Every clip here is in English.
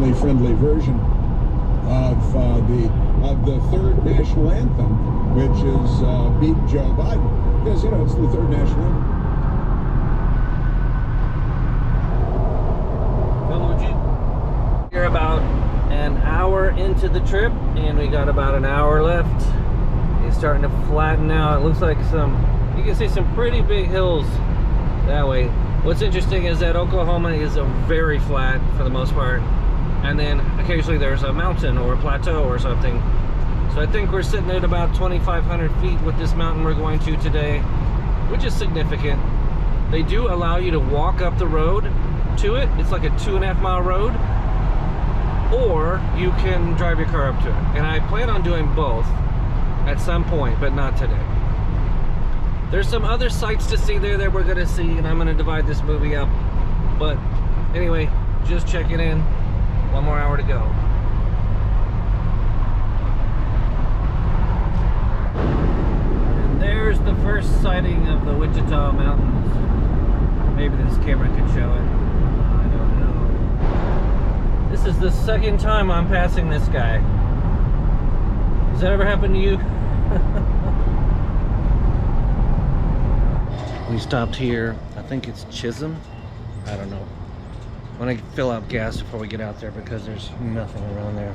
family-friendly version of the third national anthem, which is Beat Joe Biden, because you know it's the third national anthem. We're about an hour into the trip, and we got about an hour left. It's starting to flatten out. It looks like you can see some pretty big hills that way. What's interesting is that Oklahoma is very flat for the most part, and then occasionally there's a mountain or a plateau or something. So I think we're sitting at about 2,500 feet with this mountain we're going to today, which is significant. They do allow you to walk up the road to it. It's like a 2.5 mile road, or you can drive your car up to it. And I plan on doing both at some point, but not today. There's some other sights to see there that we're gonna see, and I'm gonna divide this movie up. But anyway, just checking in. 1 more hour to go. And there's the first sighting of the Wichita Mountains. Maybe this camera could show it. I don't know. This is the second time I'm passing this guy. Has that ever happened to you? We stopped here, I think it's Chisholm. I don't know. I want to fill up gas before we get out there because there's nothing around there.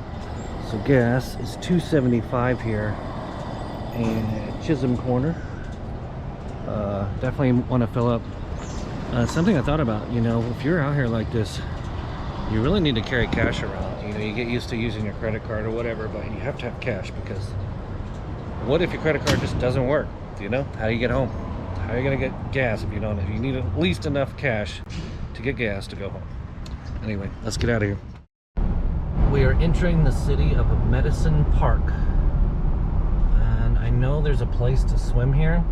So gas is $2.75 here in Chisholm Corner. Definitely want to fill up. Something I thought about, you know, if you're out here like this, you really need to carry cash around. You know, you get used to using your credit card or whatever, but you have to have cash, because what if your credit card just doesn't work? You know, how do you get home? How are you gonna get gas if you don't? If you need at least enough cash to get gas to go home. Anyway, let's get out of here. We are entering the city of Medicine Park, and I know there's a place to swim here,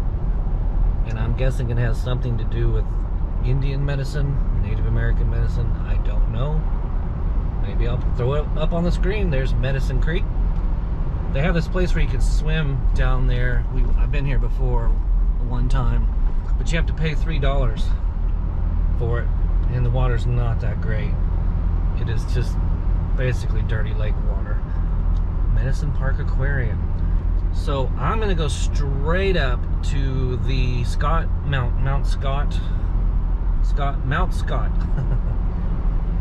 and I'm guessing it has something to do with Indian medicine, Native American medicine. I don't know. Maybe I'll throw it up on the screen. There's Medicine Creek. They have this place where you can swim down there. I've been here before one time, but you have to pay $3 for it, and the water's not that great. It is just basically dirty lake water. Medicine Park Aquarium. So I'm gonna go straight up to the Mount Scott.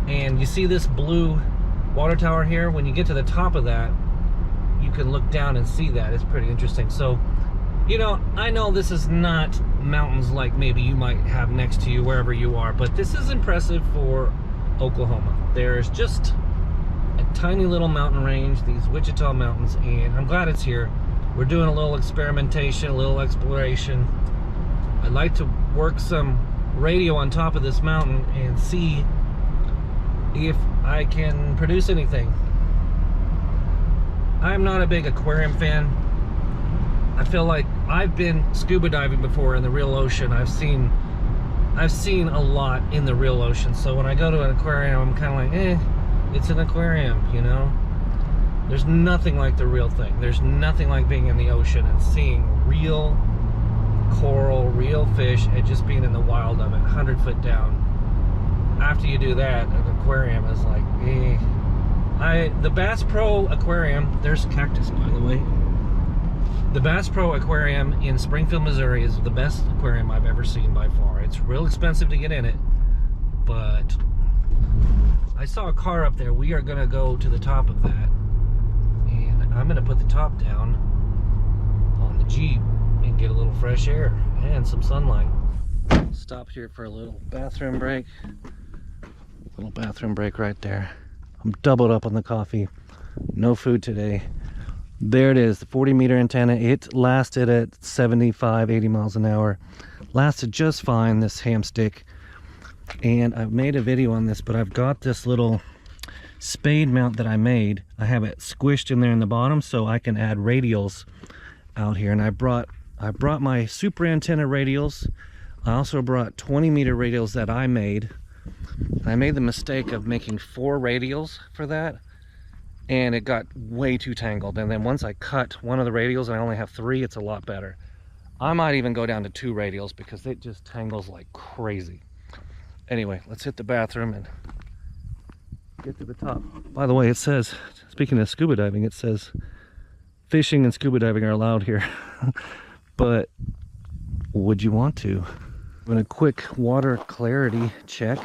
And you see this blue water tower here? When you get to the top of that, you can look down and see that. It's pretty interesting. So, you know, I know this is not mountains like maybe you might have next to you wherever you are, but this is impressive for Oklahoma. There's just a tiny little mountain range, these Wichita Mountains, and I'm glad it's here. We're doing a little experimentation, a little exploration. I'd like to work some radio on top of this mountain and see if I can produce anything. I'm not a big aquarium fan. I feel like I've been scuba diving before in the real ocean. I've seen a lot in the real ocean. So when I go to an aquarium, I'm kind of like, it's an aquarium, you know? There's nothing like the real thing. There's nothing like being in the ocean and seeing real coral, real fish, and just being in the wild of it, 100 foot down. After you do that, an aquarium is like, the Bass Pro Aquarium, there's cactus by the way. The Bass Pro Aquarium in Springfield, Missouri is the best aquarium I've ever seen by far. It's real expensive to get in it, but I saw a car up there. We are gonna go to the top of that, and I'm gonna put the top down on the Jeep and get a little fresh air and some sunlight. Stop here for a little bathroom break. Little bathroom break right there. I'm doubled up on the coffee. No food today. There it is, the 40-meter antenna. It lasted at 75, 80 miles an hour. Lasted just fine, this ham stick. And I've made a video on this, but I've got this little spade mount that I made. I have it squished in there in the bottom so I can add radials out here. And I brought my super antenna radials. I also brought 20-meter radials that I made. I made the mistake of making 4 radials for that, and it got way too tangled. And then once I cut one of the radials and I only have 3, it's a lot better. I might even go down to 2 radials because it just tangles like crazy. Anyway, let's hit the bathroom and get to the top. By the way, it says, speaking of scuba diving, it says fishing and scuba diving are allowed here. But would you want to? Doing a quick water clarity check.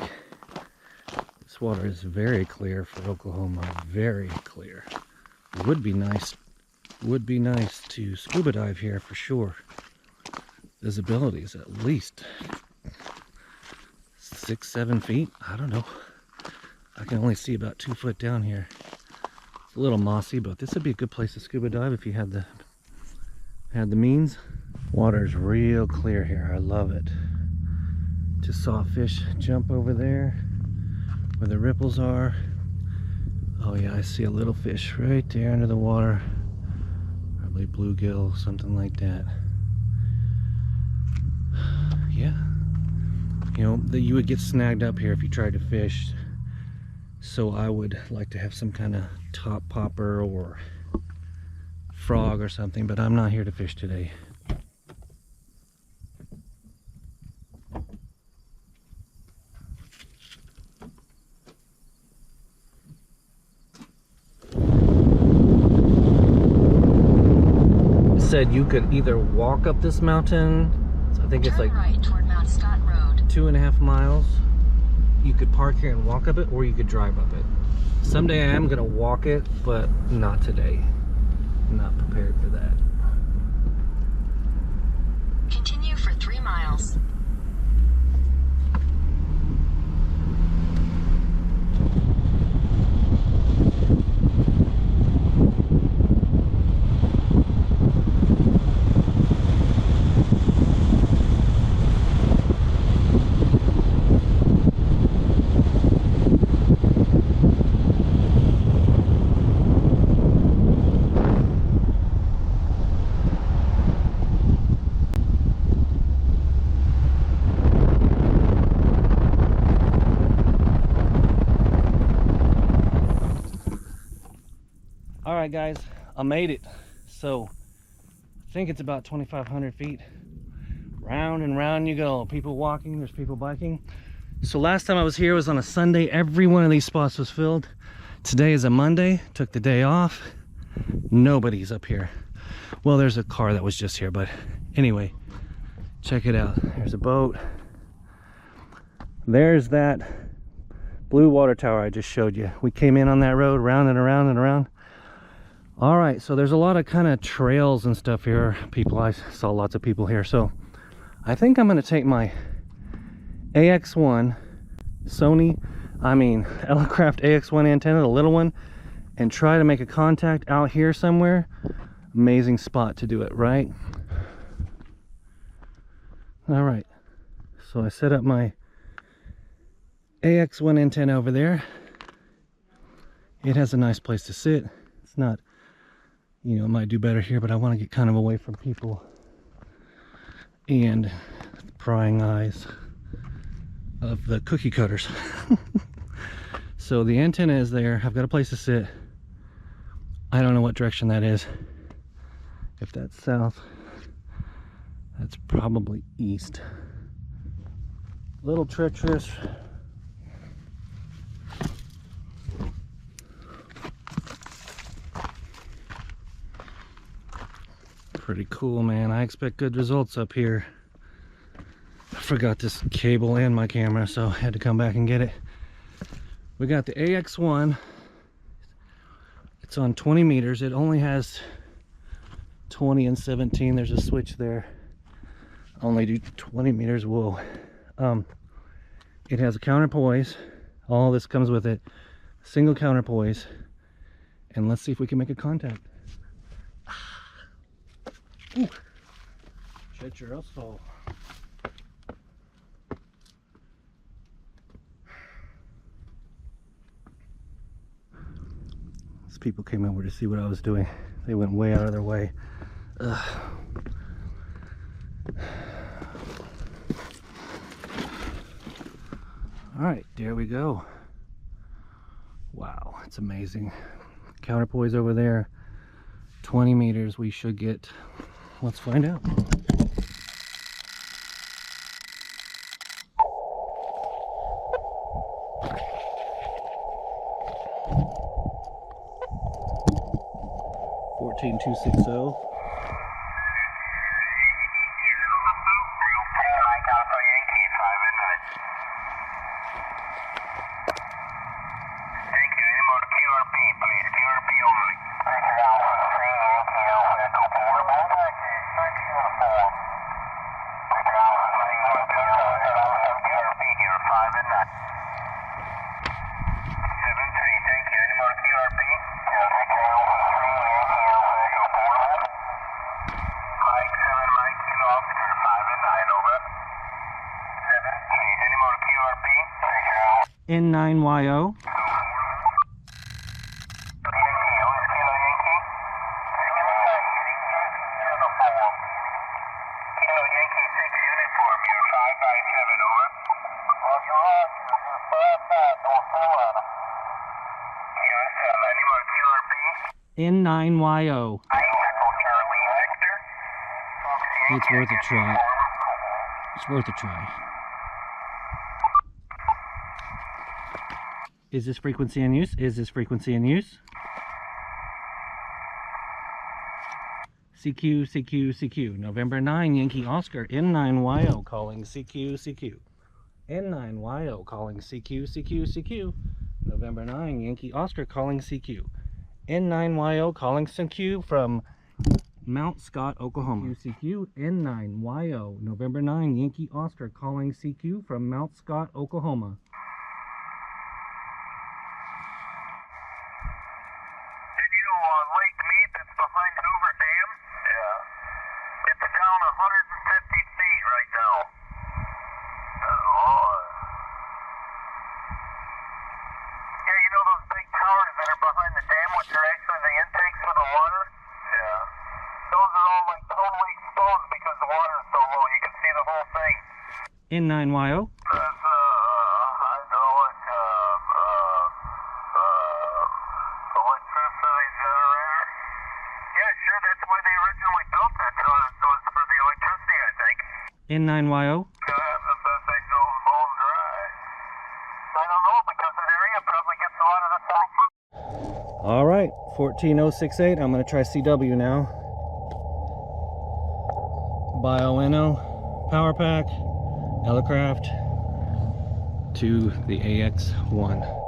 This water is very clear for Oklahoma, very clear. Would be nice to scuba dive here for sure. Visibility is at least 6-7 feet. I don't know. I can only see about 2 foot down here. It's a little mossy, but this would be a good place to scuba dive if you had the means. Water's real clear here. I love it. Just saw a fish jump over there where the ripples are. Oh yeah, I see a little fish right there under the water. Probably bluegill, something like that. Yeah. You know, that you would get snagged up here if you tried to fish. So I would like to have some kind of top popper or frog or something, but I'm not here to fish today. Said you could either walk up this mountain, so I think it's like right toward Mount Scott Road, 2.5 miles. You could park here and walk up it, or you could drive up it. Someday I am gonna walk it, but not today. I'm not prepared for that. Continue for 3 miles. Alright guys, I made it. So I think it's about 2,500 feet. Round and round you go. People walking, there's people biking. So last time I was here was on a Sunday. Every one of these spots was filled. Today is a Monday. Took the day off. Nobody's up here. Well, there's a car that was just here, but anyway, check it out. There's a boat. There's that blue water tower I just showed you. We came in on that road, round and around and around. All right, so there's a lot of kind of trails and stuff here. I saw lots of people here. So I think I'm gonna take my AX1 Elecraft AX1 antenna, the little one, and try to make a contact out here somewhere. Amazing spot to do it, right? All right, so I set up my AX1 antenna over there. It has a nice place to sit. It's not, you know, it might do better here, but I want to get kind of away from people and the prying eyes of the cookie cutters. So the antenna is there. I've got a place to sit. I don't know what direction that is. If that's south, that's probably east. A little treacherous. Pretty cool, man. I expect good results up here. I forgot this cable and my camera, so I had to come back and get it. We got the AX1. It's on 20 meters. It only has 20 and 17. There's a switch there. Only do 20 meters. Whoa. It has a counterpoise. All this comes with it. Single counterpoise. And let's see if we can make a contact. Ooh. Shut your asshole. These people came over to see what I was doing. They went way out of their way. Ugh. All right, there we go. Wow, it's amazing. Counterpoise over there. 20 meters we should get. Let's find out. 14260. N9YO. N9YO. It's worth a try. It's worth a try. Is this frequency in use? Is this frequency in use? CQ, CQ, CQ. November 9, Yankee Oscar. N9YO calling CQ, CQ. N9YO calling CQ, CQ, CQ. November 9, Yankee Oscar calling CQ. N9YO calling CQ from Mount Scott, Oklahoma. CQ, N9YO. November 9, Yankee Oscar calling CQ from Mount Scott, Oklahoma. N9YO. N9YO. All right, 14068. I'm going to try CW now. Bio-NO, power pack, Elecraft to the AX1.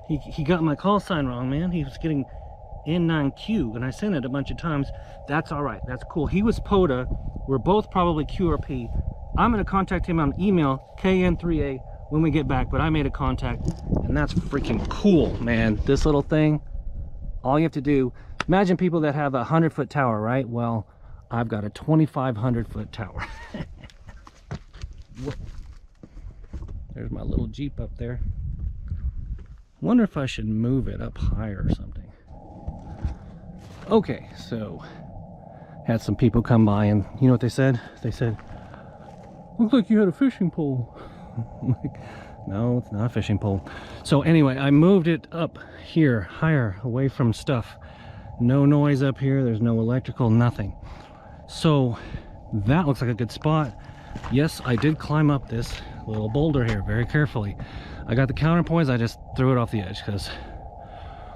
He got my call sign wrong, man. He was getting N9Q, and I sent it a bunch of times. That's all right. That's cool. He was POTA. We're both probably QRP. I'm going to contact him on email, KN3A, when we get back, but I made a contact, and that's freaking cool, man. This little thing, all you have to do, imagine people that have a 100-foot tower, right? Well, I've got a 2,500-foot tower. Whoa. There's my little Jeep up there. Wonder if I should move it up higher or something. Okay, so had some people come by, and you know what they said? They said, looks like you had a fishing pole. I'm like, no, it's not a fishing pole. So anyway, I moved it up here, higher, away from stuff. No noise up here, there's no electrical, nothing. So that looks like a good spot. Yes, I did climb up this little boulder here very carefully. I got the counterpoints, I just threw it off the edge because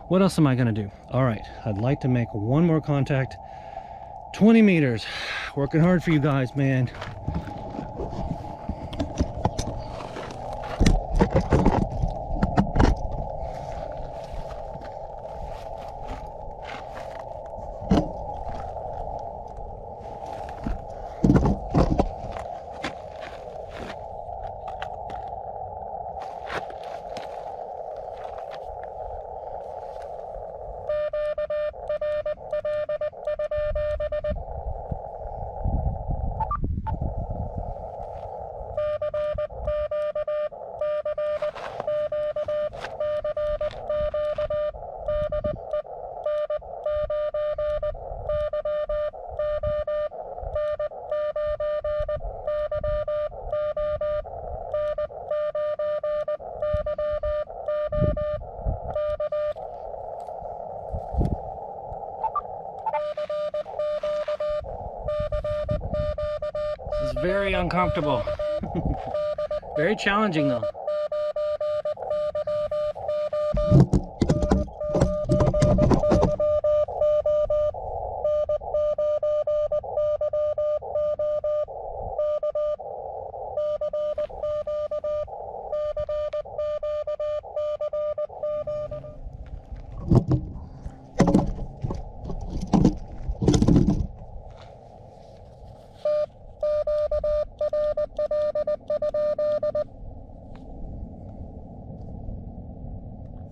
what else am I gonna do? All right, I'd like to make one more contact. 20 meters. Working hard for you guys, man. This is very uncomfortable. Very challenging though.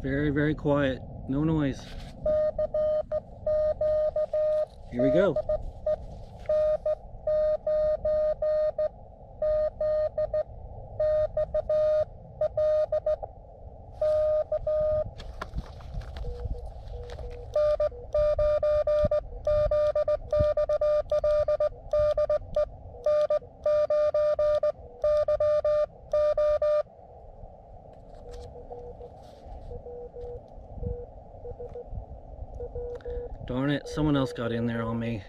Very, very quiet. No noise. Here we go. Darn it, someone else got in there on me.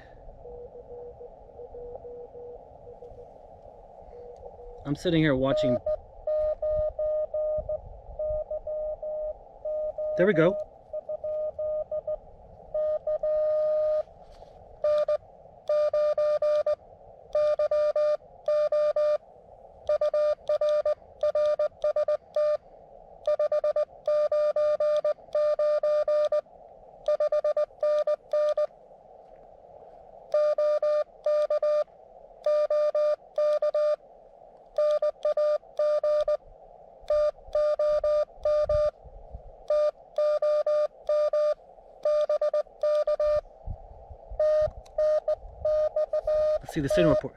I'm sitting here watching. There we go. Let's see the signal report.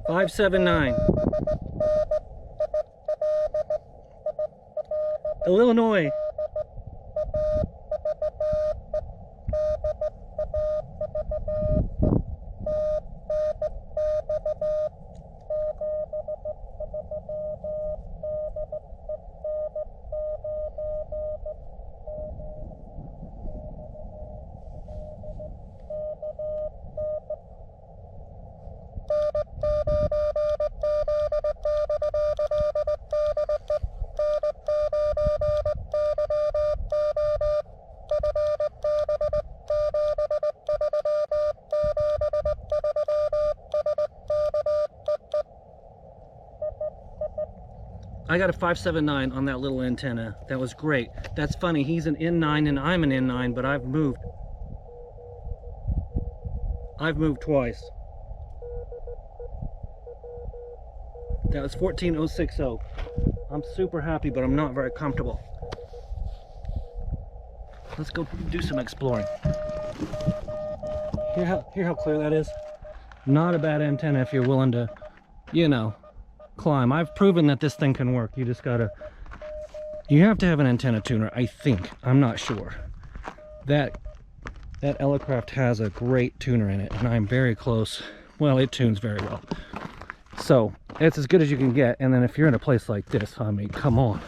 "579. Illinois. I got a 579 on that little antenna. That was great. That's funny, he's an N9 and I'm an N9, but I've moved. I've moved twice. That was 14,060. I'm super happy, but I'm not very comfortable. Let's go do some exploring. Hear how clear that is? Not a bad antenna if you're willing to, you know, climb. I've proven that this thing can work. You just gotta, you have to have an antenna tuner, I think. I'm not sure. That Elecraft has a great tuner in it, and I'm very close. Well, it tunes very well. So it's as good as you can get. And then if you're in a place like this, I mean, come on.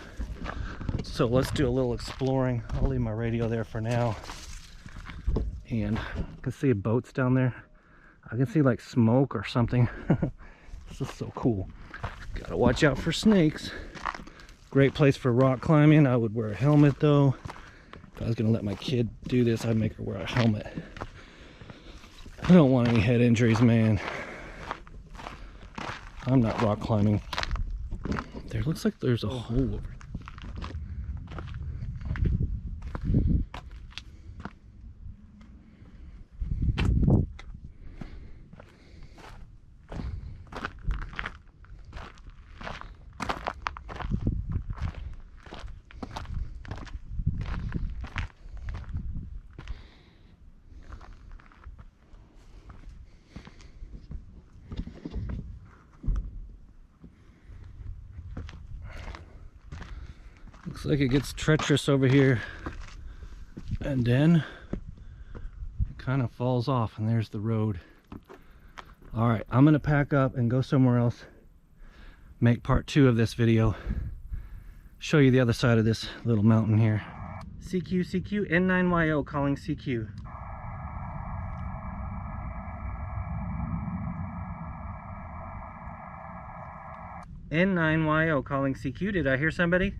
So let's do a little exploring. I'll leave my radio there for now. And I can see boats down there. I can see like smoke or something. This is so cool. Gotta watch out for snakes. Great place for rock climbing. I would wear a helmet though. If I was gonna let my kid do this, I'd make her wear a helmet. I don't want any head injuries, man. I'm not rock climbing. There looks like there's a hole over. Looks like it gets treacherous over here, and then it kind of falls off, and there's the road. All right, I'm gonna pack up and go somewhere else, make part 2 of this video, show you the other side of this little mountain here. CQ N9YO calling CQ. N9YO calling CQ. Did I hear somebody?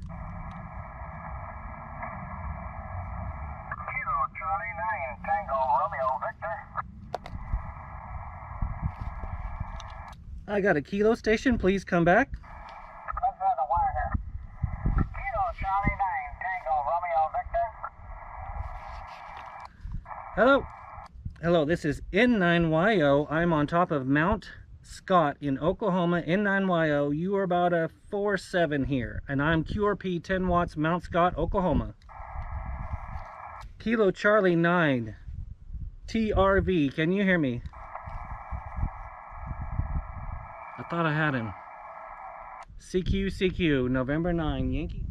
I got a Kilo station, please come back. Hello. Hello, this is N9YO. I'm on top of Mount Scott in Oklahoma. N9YO, you are about a 4.7 here, and I'm QRP 10 watts Mount Scott, Oklahoma. Kilo Charlie 9 TRV, can you hear me? I thought I had him. CQ, November 9, Yankee.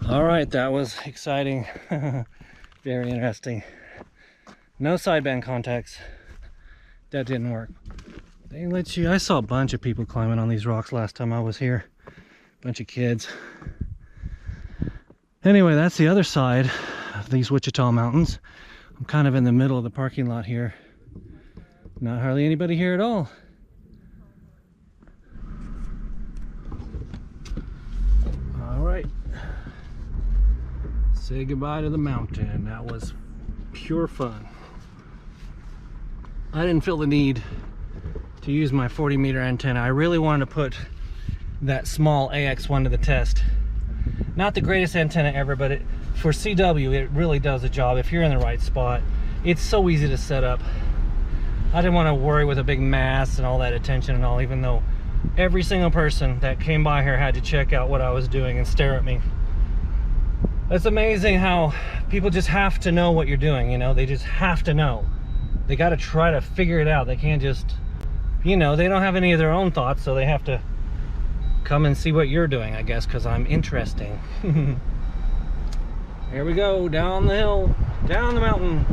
All right, that was exciting. Very interesting. No sideband contacts. That didn't work. They let you, I saw a bunch of people climbing on these rocks last time I was here. Bunch of kids. Anyway, that's the other side of these Wichita mountains. I'm kind of in the middle of the parking lot here. Not hardly anybody here at all. All right. Say goodbye to the mountain. That was pure fun. I didn't feel the need to use my 40-meter antenna. I really wanted to put that small AX1 to the test. Not the greatest antenna ever, but for CW, it really does the job if you're in the right spot. It's so easy to set up. I didn't want to worry with a big mast and all that attention and all, even though every single person that came by here had to check out what I was doing and stare at me. It's amazing how people just have to know what you're doing, you know? They just have to know. They got to try to figure it out. They can't just, you know, they don't have any of their own thoughts, so they have to come and see what you're doing, I guess, because I'm interesting. Here we go, down the hill, down the mountain.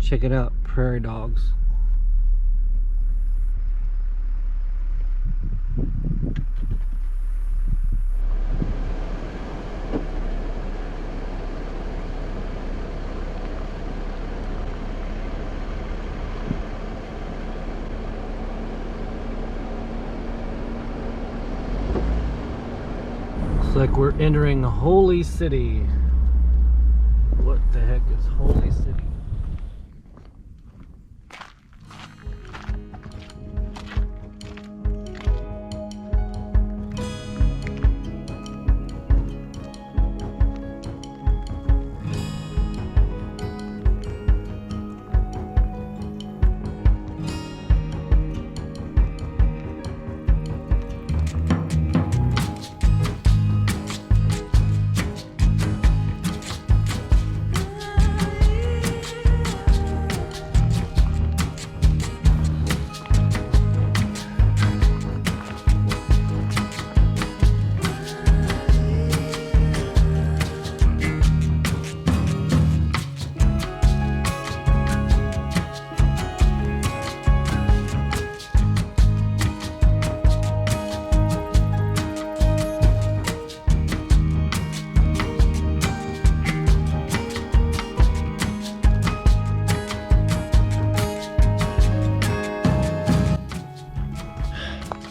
Check it out, Prairie Dogs. Looks like we're entering Holy City. What the heck is Holy City?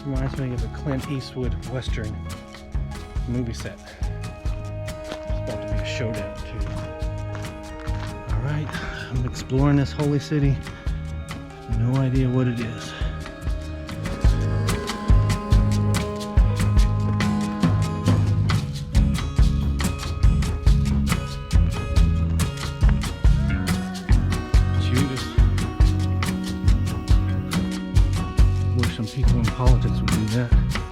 Reminds me of a Clint Eastwood Western movie set. It's about to be a showdown too. Alright, I'm exploring this holy city. No idea what it is. Some people in politics would do that.